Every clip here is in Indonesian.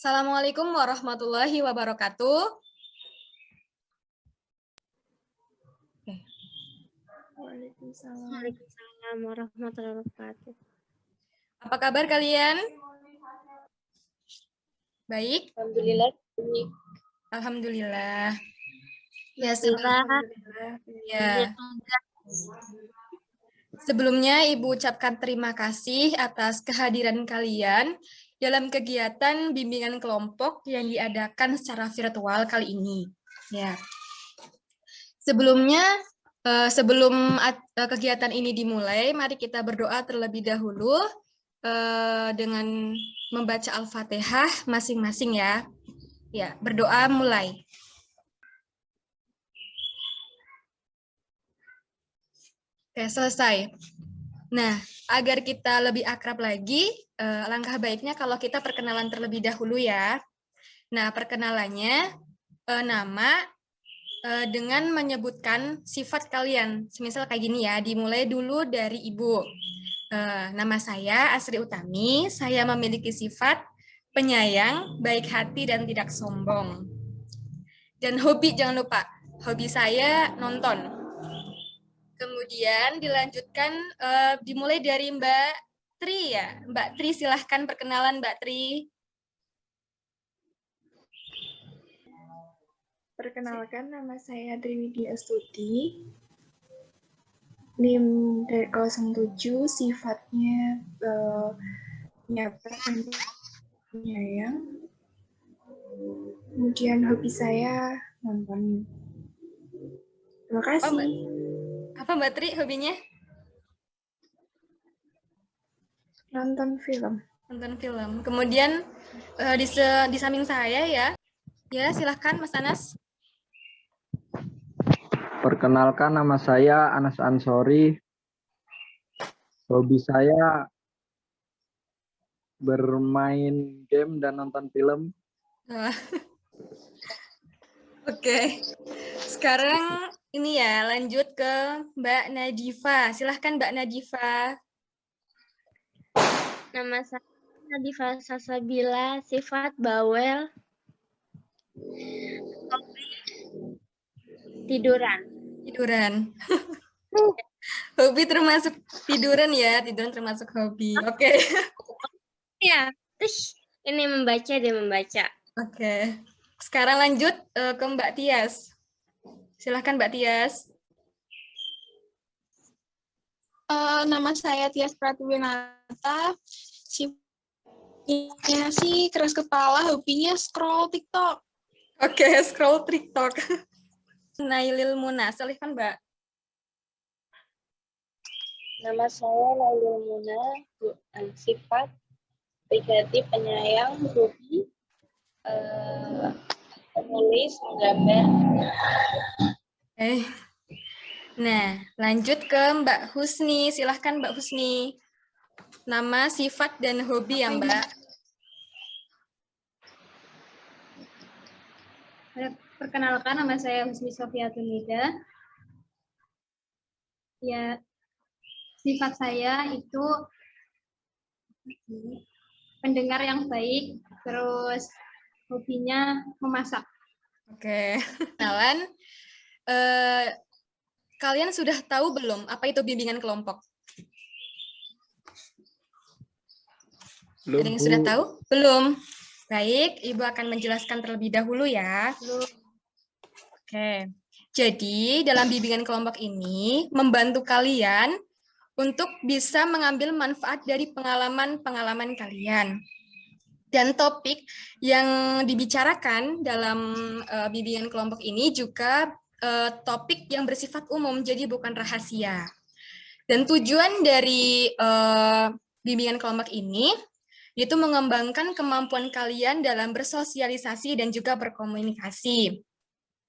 Assalamualaikum warahmatullahi wabarakatuh. Waalaikumsalam warahmatullahi wabarakatuh. Apa kabar kalian? Baik? Alhamdulillah. Alhamdulillah. Ya, Alhamdulillah. ya. Sebelumnya Ibu ucapkan terima kasih atas kehadiran kalian dalam kegiatan bimbingan kelompok yang diadakan secara virtual kali ini. Ya. Sebelumnya, sebelum kegiatan ini dimulai, mari kita berdoa terlebih dahulu dengan membaca Al-Fatihah masing-masing ya. Ya, berdoa mulai. Oke, selesai. Nah, agar kita lebih akrab lagi, langkah baiknya kalau kita perkenalan terlebih dahulu ya. Nah, perkenalannya nama dengan menyebutkan sifat kalian. Semisal kayak gini ya, dimulai dulu dari Ibu. Nama saya Asri Utami, saya memiliki sifat penyayang, baik hati, dan tidak sombong. Dan hobi, jangan lupa, hobi saya nonton. Kemudian dilanjutkan, dimulai dari Mbak Tri ya. Mbak Tri, silahkan perkenalan Mbak Tri. Perkenalkan, nama saya Triwidia Astuti. NIM 07, sifatnya nyata dan penyayang. Kemudian hobi saya nonton. Terima kasih. Apa Mbak Tri hobinya? Nonton film. Nonton film. Kemudian di samping saya ya. Ya, silahkan Mas Anas. Perkenalkan, nama saya Anas Ansori. Hobi saya bermain game dan nonton film. Oke. Sekarang ini ya, lanjut ke Mbak Nadifa. Silahkan Mbak Nadifa. Nama saya Nadifa Sasabila, sifat bawel, tiduran. Tiduran. Hobi termasuk tiduran ya, tiduran termasuk hobi. Oke. Ya, terus ini membaca dia membaca. Oke. Sekarang lanjut ke Mbak Tias. Silahkan Mbak Tias. Nama saya Tias Pratiwinata. Sifatnya sih keras kepala, hobinya scroll TikTok. Oke, scroll TikTok. Nailil Muna, silahkan Mbak. Nama saya Nailil Muna, sifat baik penyayang, hobi, penulis, menggambar. Nah, lanjut ke Mbak Husni. Silahkan Mbak Husni. Nama, sifat, dan hobi ya Mbak. Perkenalkan, nama saya Husni Sofiatun Nida. Ya, sifat saya itu pendengar yang baik, terus hobinya memasak. Oke, kenalan. Kalian sudah tahu belum apa itu bimbingan kelompok? Belum, Ada yang sudah tahu? Belum. Baik, Ibu akan menjelaskan terlebih dahulu ya. Oke. Jadi, dalam bimbingan kelompok ini membantu kalian untuk bisa mengambil manfaat dari pengalaman-pengalaman kalian. Dan topik yang dibicarakan dalam bimbingan kelompok ini juga topik yang bersifat umum, jadi bukan rahasia. Dan tujuan dari bimbingan kelompok ini yaitu mengembangkan kemampuan kalian dalam bersosialisasi dan juga berkomunikasi.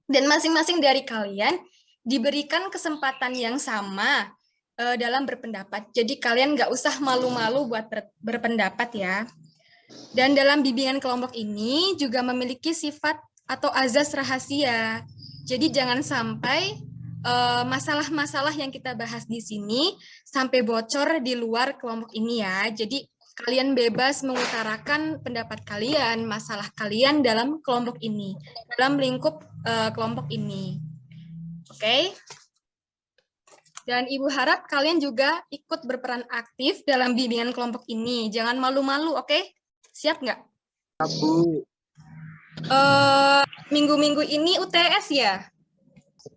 Dan masing-masing dari kalian diberikan kesempatan yang sama dalam berpendapat. Jadi kalian nggak usah malu-malu buat berpendapat ya. Dan dalam bimbingan kelompok ini juga memiliki sifat atau azas rahasia. Jadi jangan sampai masalah-masalah yang kita bahas di sini sampai bocor di luar kelompok ini ya. Jadi Kalian bebas mengutarakan pendapat kalian, masalah kalian dalam kelompok ini, dalam lingkup kelompok ini. Oke? Dan Ibu harap kalian juga ikut berperan aktif dalam bimbingan kelompok ini. Jangan malu-malu, oke? Siap nggak? Bu. Minggu-minggu ini UTS ya?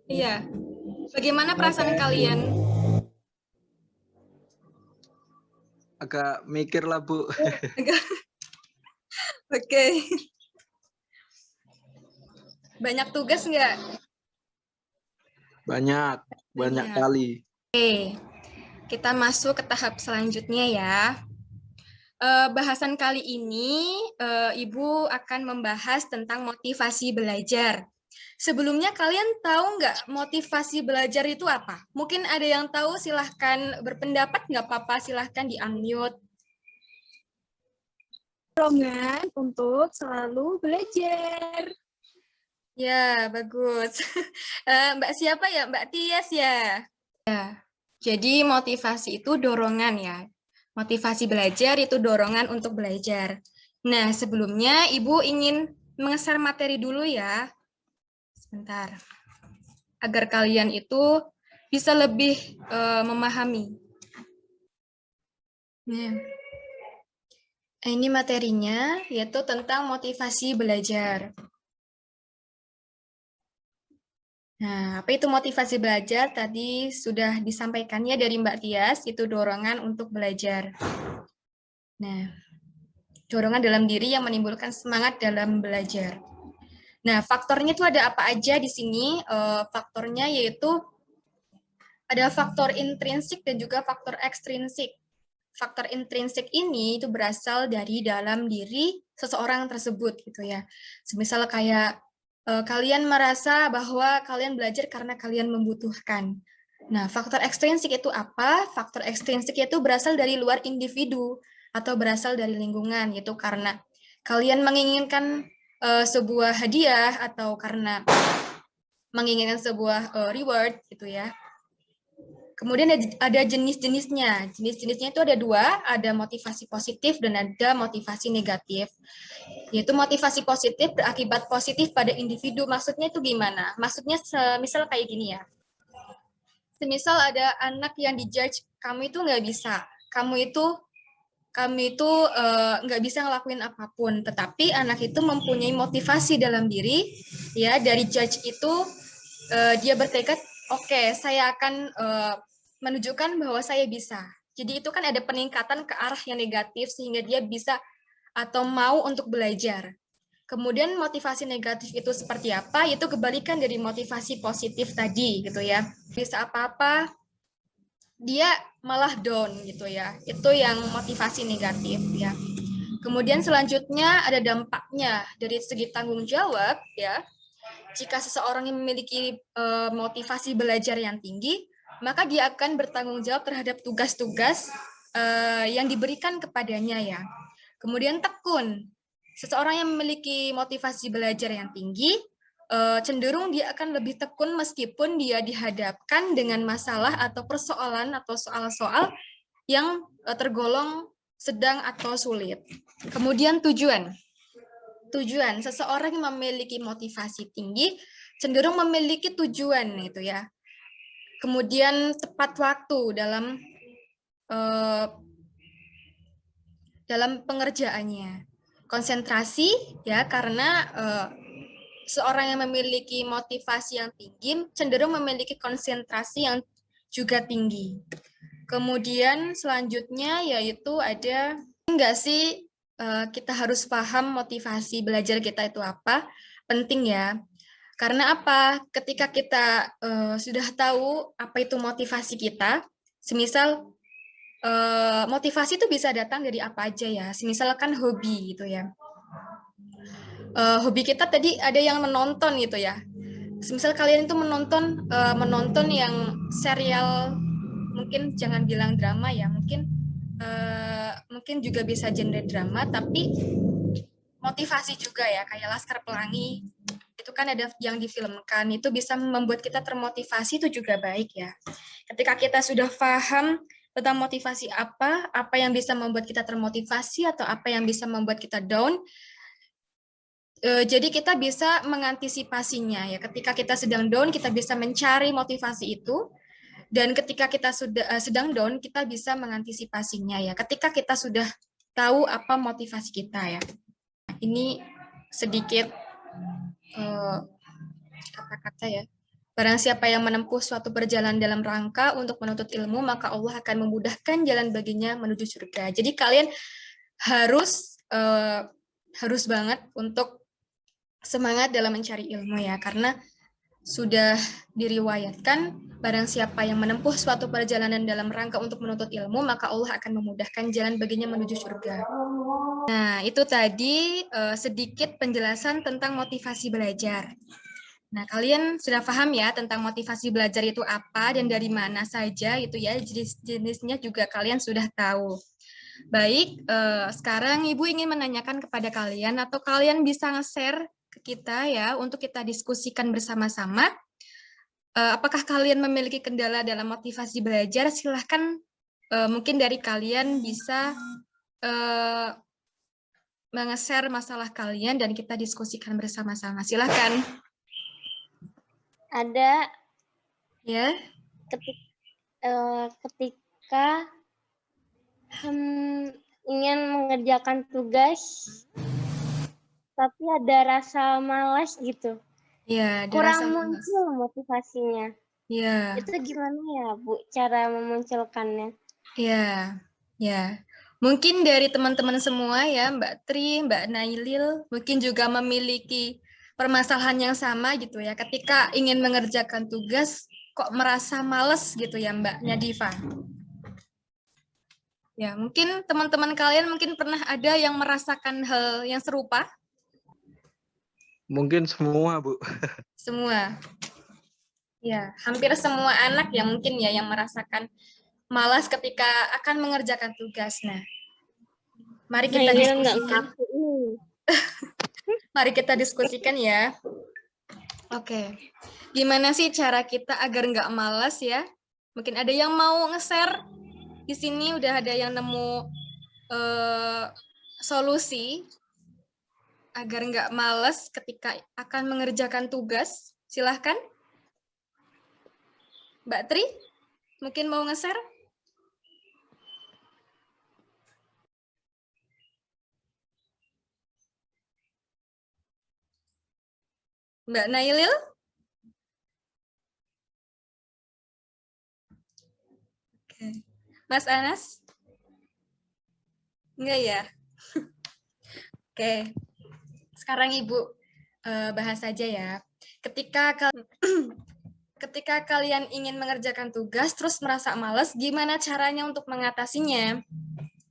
Iya. Bagaimana perasaan kalian? Agak mikir lah, Bu. Oke. Banyak tugas nggak? Banyak kali. Oke. Kita masuk ke tahap selanjutnya ya. Bahasan kali ini, Ibu akan membahas tentang motivasi belajar. Sebelumnya kalian tahu nggak motivasi belajar itu apa? Mungkin ada yang tahu, silahkan berpendapat, nggak apa-apa, silahkan di-unmute. Dorongan untuk selalu belajar. Ya, bagus. Mbak siapa ya? Mbak Tias ya? Ya. Jadi motivasi itu dorongan ya. Motivasi belajar itu dorongan untuk belajar. Nah, sebelumnya Ibu ingin mengeser materi dulu ya. Sebentar. Agar kalian itu bisa lebih memahami. Nah, ini materinya, yaitu tentang motivasi belajar. Nah, apa itu motivasi belajar? Tadi sudah disampaikannya dari Mbak Tias, itu dorongan untuk belajar. Nah, dorongan dalam diri yang menimbulkan semangat dalam belajar. Nah, faktornya itu ada apa aja di sini? Faktornya yaitu ada faktor intrinsik dan juga faktor ekstrinsik. Faktor intrinsik ini itu berasal dari dalam diri seseorang tersebut gitu ya. Semisal kayak kalian merasa bahwa kalian belajar karena kalian membutuhkan. Nah, faktor ekstrinsik itu apa? Faktor ekstrinsik itu berasal dari luar individu atau berasal dari lingkungan, yaitu karena kalian menginginkan sebuah hadiah atau karena menginginkan sebuah reward gitu ya. Kemudian ada jenis-jenisnya. Jenis-jenisnya itu ada dua, ada motivasi positif dan ada motivasi negatif. Yaitu motivasi positif berakibat positif pada individu. Maksudnya itu gimana? Maksudnya misal kayak gini ya. Semisal ada anak yang dijudge, kamu itu nggak bisa. Kamu itu nggak bisa ngelakuin apapun. Tetapi anak itu mempunyai motivasi dalam diri. Ya, dari judge itu dia bertekad, oke, saya akan menunjukkan bahwa saya bisa. Jadi itu kan ada peningkatan ke arah yang negatif sehingga dia bisa atau mau untuk belajar. Kemudian motivasi negatif itu seperti apa? Itu kebalikan dari motivasi positif tadi gitu ya. Bisa apa-apa, dia malah down gitu ya. Itu yang motivasi negatif ya. Kemudian selanjutnya ada dampaknya dari segi tanggung jawab ya. Jika seseorang yang memiliki motivasi belajar yang tinggi, maka dia akan bertanggung jawab terhadap tugas-tugas yang diberikan kepadanya ya. Kemudian tekun. Seseorang yang memiliki motivasi belajar yang tinggi, cenderung dia akan lebih tekun meskipun dia dihadapkan dengan masalah atau persoalan atau soal-soal yang tergolong sedang atau sulit. Kemudian tujuan. Tujuan, seseorang yang memiliki motivasi tinggi cenderung memiliki tujuan gitu ya. Kemudian tepat waktu dalam pengerjaannya. Konsentrasi ya, karena seorang yang memiliki motivasi yang tinggi cenderung memiliki konsentrasi yang juga tinggi. Kemudian selanjutnya yaitu ada enggak sih kita harus paham motivasi belajar kita itu apa? Penting ya. Karena apa? Ketika kita sudah tahu apa itu motivasi kita, semisal motivasi itu bisa datang dari apa aja ya. Misalkan hobi gitu ya. Hobi kita tadi ada yang menonton gitu ya. Misal kalian itu menonton yang serial, mungkin jangan bilang drama ya, mungkin juga bisa genre drama, tapi motivasi juga ya, kayak Laskar Pelangi. Itu kan ada yang difilmkan, itu bisa membuat kita termotivasi, itu juga baik ya. Ketika kita sudah paham tentang motivasi apa yang bisa membuat kita termotivasi atau apa yang bisa membuat kita down. Jadi kita bisa mengantisipasinya ya. Ketika kita sedang down, kita bisa mencari motivasi itu. Dan ketika kita sedang down, kita bisa mengantisipasinya ya. Ketika kita sudah tahu apa motivasi kita ya. Ini sedikit kata-kata ya. Barang siapa yang menempuh suatu perjalanan dalam rangka untuk menuntut ilmu, maka Allah akan memudahkan jalan baginya menuju surga. Jadi kalian harus banget untuk semangat dalam mencari ilmu ya, karena sudah diriwayatkan barang siapa yang menempuh suatu perjalanan dalam rangka untuk menuntut ilmu, maka Allah akan memudahkan jalan baginya menuju surga. Nah, itu tadi sedikit penjelasan tentang motivasi belajar. Nah, kalian sudah paham ya tentang motivasi belajar itu apa dan dari mana saja itu ya, jenis-jenisnya juga kalian sudah tahu. Baik, sekarang Ibu ingin menanyakan kepada kalian atau kalian bisa nge-share ke kita ya untuk kita diskusikan bersama-sama. Apakah kalian memiliki kendala dalam motivasi belajar? Silahkan mungkin dari kalian bisa nge-share masalah kalian dan kita diskusikan bersama-sama. Silahkan. Ada Ya. ketika ingin mengerjakan tugas, tapi ada rasa malas gitu. Ya, Kurang muncul motivasinya. Ya. Itu gimana ya, Bu, cara memunculkannya? Ya, ya. Mungkin dari teman-teman semua ya, Mbak Tri, Mbak Nailil, mungkin juga memiliki permasalahan yang sama gitu ya. Ketika ingin mengerjakan tugas, kok merasa males gitu ya, Mbak Nadifa. Ya, mungkin teman-teman kalian mungkin pernah ada yang merasakan hal yang serupa. Mungkin semua, Bu. Semua. Ya, hampir semua anak ya mungkin ya yang merasakan malas ketika akan mengerjakan tugas. Nah, mari kita diskusikan. Mari kita diskusikan ya. Oke. Gimana sih cara kita agar nggak malas ya? Mungkin ada yang mau nge-share di sini, udah ada yang nemu solusi agar nggak malas ketika akan mengerjakan tugas. Silahkan. Mbak Tri, mungkin mau nge-share? Mbak Nailil? Oke. Mas Anas? Enggak ya? Oke. Sekarang Ibu bahas saja ya. Ketika kalian ingin mengerjakan tugas terus merasa malas, gimana caranya untuk mengatasinya?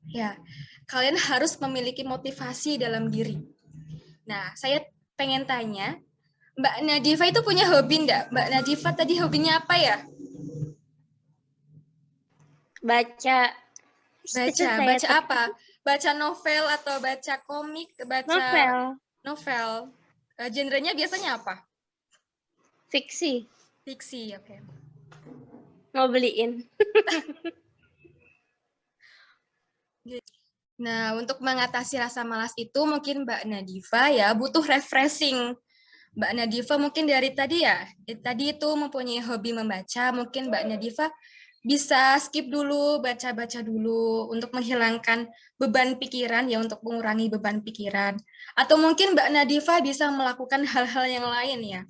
Ya, kalian harus memiliki motivasi dalam diri. Nah, saya pengen tanya, Mbak Nadifa itu punya hobi enggak? Mbak Nadifa tadi hobinya apa ya? Baca apa? Baca novel atau baca komik? Baca novel. Genrenya biasanya apa? Fiksi. Fiksi, oke. Mau beliin. Nah, untuk mengatasi rasa malas itu mungkin Mbak Nadifa ya butuh refreshing. Mbak Nadifa mungkin dari tadi ya, tadi itu mempunyai hobi membaca, mungkin Mbak Nadifa bisa skip dulu, baca-baca dulu untuk menghilangkan beban pikiran ya, untuk mengurangi beban pikiran. Atau mungkin Mbak Nadifa bisa melakukan hal-hal yang lain ya,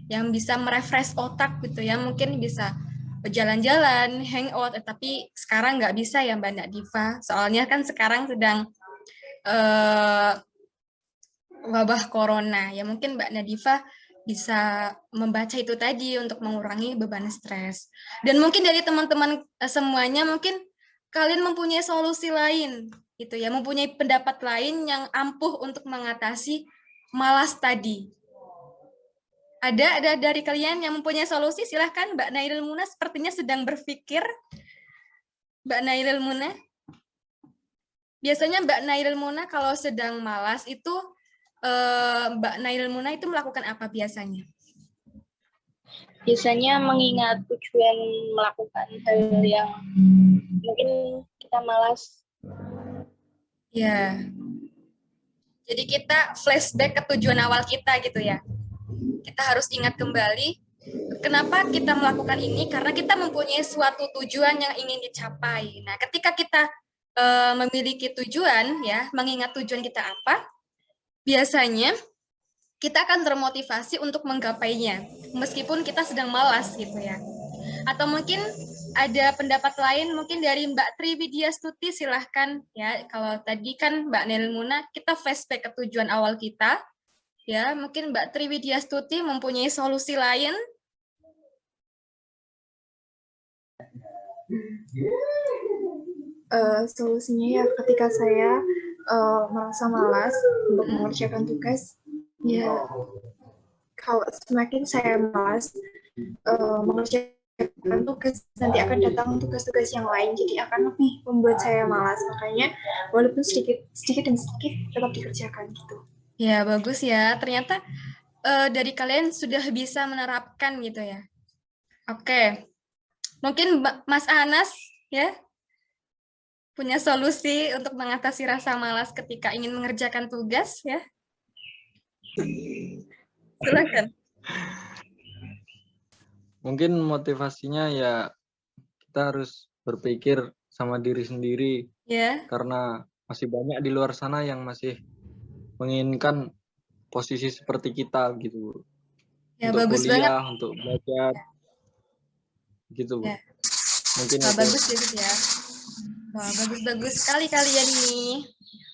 yang bisa merefresh otak gitu ya, mungkin bisa berjalan-jalan, hangout, tapi sekarang nggak bisa ya Mbak Nadifa, soalnya kan sekarang sedang wabah corona, ya mungkin Mbak Nadifa bisa membaca itu tadi untuk mengurangi beban stres. Dan mungkin dari teman-teman semuanya mungkin kalian mempunyai solusi lain gitu ya, mempunyai pendapat lain yang ampuh untuk mengatasi malas tadi. Ada dari kalian yang mempunyai solusi? Silahkan Mbak Nailil Muna, sepertinya sedang berpikir. Mbak Nailil Muna. Biasanya Mbak Nailil Muna kalau sedang malas itu Mbak Nailil Muna itu melakukan apa biasanya? Biasanya mengingat tujuan melakukan hal yang mungkin kita malas. Ya. Jadi kita flashback ke tujuan awal kita gitu ya. Kita harus ingat kembali kenapa kita melakukan ini, karena kita mempunyai suatu tujuan yang ingin dicapai. Nah, ketika kita memiliki tujuan ya, mengingat tujuan kita apa, biasanya kita akan termotivasi untuk menggapainya, meskipun kita sedang malas gitu ya. Atau mungkin ada pendapat lain mungkin dari Mbak Triwidiastuti, silahkan ya. Kalau tadi kan Mbak Nelmuna kita flashback ke tujuan awal kita ya, mungkin Mbak Triwidiastuti mempunyai solusi lain. Solusinya ya ketika saya merasa malas untuk mengerjakan tugas, ya kalau semakin saya malas mengerjakan tugas, nanti akan datang tugas-tugas yang lain, jadi akan lebih membuat saya malas. Makanya walaupun sedikit demi sedikit tetap dikerjakan gitu. Ya, bagus ya. Ternyata dari kalian sudah bisa menerapkan gitu ya. Oke. Mungkin Mas Anas ya punya solusi untuk mengatasi rasa malas ketika ingin mengerjakan tugas ya. Silakan. Mungkin motivasinya ya kita harus berpikir sama diri sendiri. Ya. Karena masih banyak di luar sana yang masih menginginkan posisi seperti kita gitu. Ya, untuk bagus kuliah, banget. untuk belajar. Gitu, Bu. Ya. Mungkin Wah, itu. bagus ya. Wah, bagus-bagus sekali kalian nih.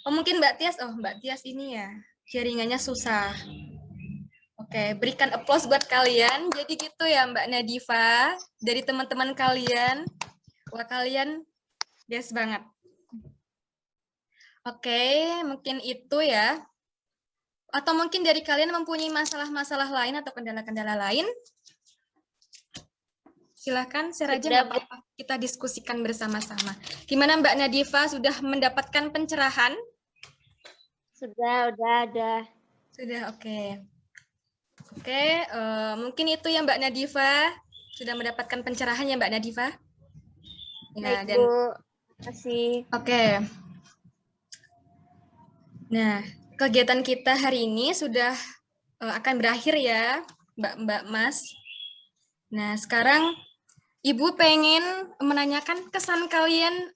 Oh, mungkin Mbak Tias ini ya. Jaringannya susah. Oke, berikan applause buat kalian. Jadi gitu ya Mbak Nadifa, dari teman-teman kalian. Wah, kalian best banget. Oke, mungkin itu ya. Atau mungkin dari kalian mempunyai masalah-masalah lain atau kendala-kendala lain. Silahkan, share aja nggak apa-apa. Kita diskusikan bersama-sama. Gimana Mbak Nadifa, sudah mendapatkan pencerahan? Sudah ada. Sudah, oke. Oke, mungkin itu ya Mbak Nadifa. Sudah mendapatkan pencerahan ya Mbak Nadifa? Ya, Baik, Bu. Terima kasih. Oke. Nah, kegiatan kita hari ini sudah akan berakhir ya, Mbak Mas. Nah, sekarang Ibu pengen menanyakan kesan kalian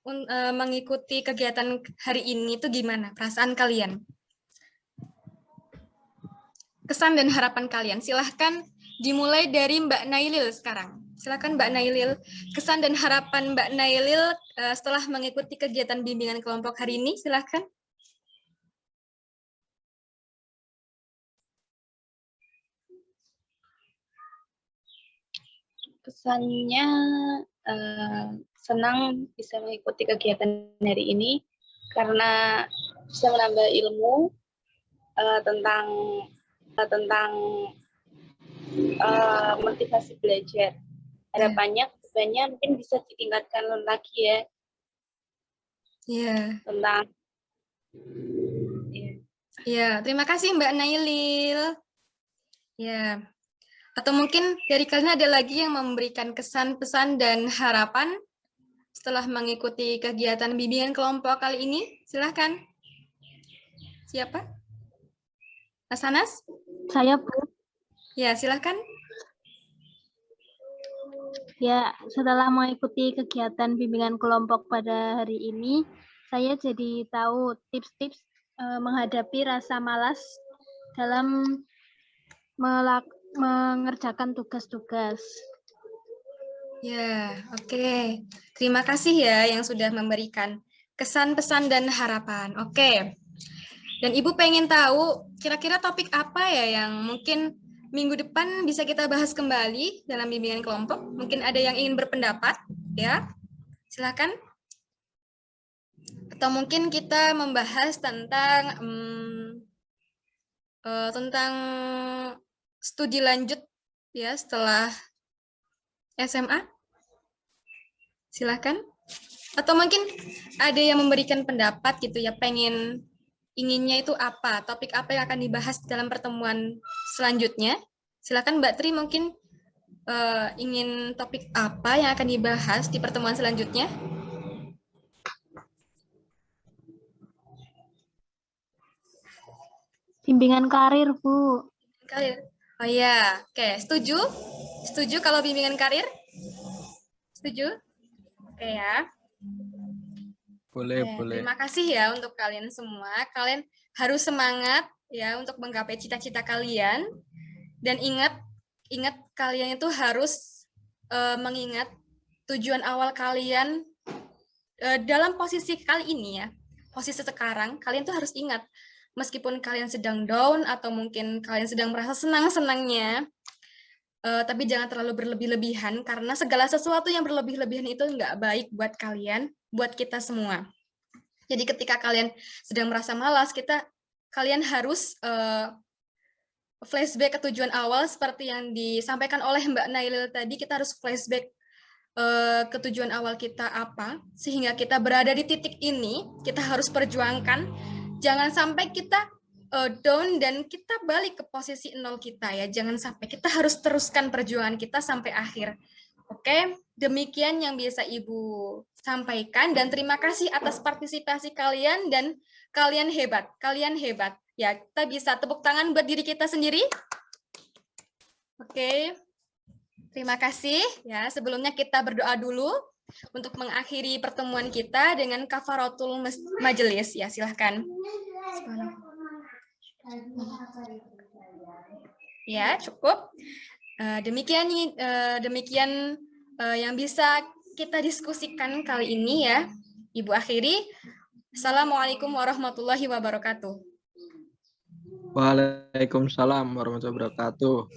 mengikuti kegiatan hari ini itu gimana? Perasaan kalian? Kesan dan harapan kalian. Silahkan dimulai dari Mbak Nailil sekarang. Silahkan Mbak Nailil. Kesan dan harapan Mbak Nailil setelah mengikuti kegiatan bimbingan kelompok hari ini, silahkan. Kesannya senang bisa mengikuti kegiatan hari ini karena bisa menambah ilmu tentang motivasi belajar. Harapannya kedepannya mungkin bisa ditingkatkan lagi ya. Iya. Tentang. Ya, terima kasih Mbak Nailil. Ya. Atau mungkin dari kalian ada lagi yang memberikan kesan, pesan, dan harapan setelah mengikuti kegiatan bimbingan kelompok kali ini? Silahkan. Siapa? Mas Anas? Saya, Bu. Ya, silahkan. Ya, setelah mengikuti kegiatan bimbingan kelompok pada hari ini, saya jadi tahu tips-tips menghadapi rasa malas dalam mengerjakan tugas-tugas. Ya, oke. Terima kasih ya yang sudah memberikan kesan, pesan, dan harapan. Oke. Dan Ibu pengen tahu kira-kira topik apa ya yang mungkin minggu depan bisa kita bahas kembali dalam bimbingan kelompok. Mungkin ada yang ingin berpendapat, ya. Silakan. Atau mungkin kita membahas tentang studi lanjut ya setelah SMA. Silakan. Atau mungkin ada yang memberikan pendapat gitu ya, inginnya itu apa, topik apa yang akan dibahas dalam pertemuan selanjutnya. Silakan Mbak Tri, mungkin ingin topik apa yang akan dibahas di pertemuan selanjutnya? Bimbingan karir, Bu. Karir. Oh iya, oke. Setuju? Setuju kalau bimbingan karir? Setuju? Oke ya. Boleh, Oke, boleh. terima kasih ya untuk kalian semua. Kalian harus semangat ya untuk menggapai cita-cita kalian. Dan ingat kalian itu harus mengingat tujuan awal kalian dalam posisi kali ini ya. Posisi sekarang, kalian tuh harus ingat. Meskipun kalian sedang down atau mungkin kalian sedang merasa senang-senangnya, tapi jangan terlalu berlebih-lebihan karena segala sesuatu yang berlebih-lebihan itu nggak baik buat kalian, buat kita semua. Jadi ketika kalian sedang merasa malas, kalian harus flashback ke tujuan awal seperti yang disampaikan oleh Mbak Nailil tadi. Kita harus flashback ke tujuan awal kita apa, sehingga kita berada di titik ini. Kita harus perjuangkan. Jangan sampai kita down dan kita balik ke posisi nol kita ya. Jangan sampai, kita harus teruskan perjuangan kita sampai akhir. Oke, demikian yang bisa Ibu sampaikan dan terima kasih atas partisipasi kalian dan kalian hebat. Kalian hebat. Ya, kita bisa tepuk tangan buat diri kita sendiri. Oke. Terima kasih ya. Sebelumnya kita berdoa dulu untuk mengakhiri pertemuan kita dengan kafaratul majelis ya. Silahkan. Ya, cukup. Demikian yang bisa kita diskusikan kali ini ya. Ibu akhiri. Assalamualaikum warahmatullahi wabarakatuh. Waalaikumsalam warahmatullahi wabarakatuh.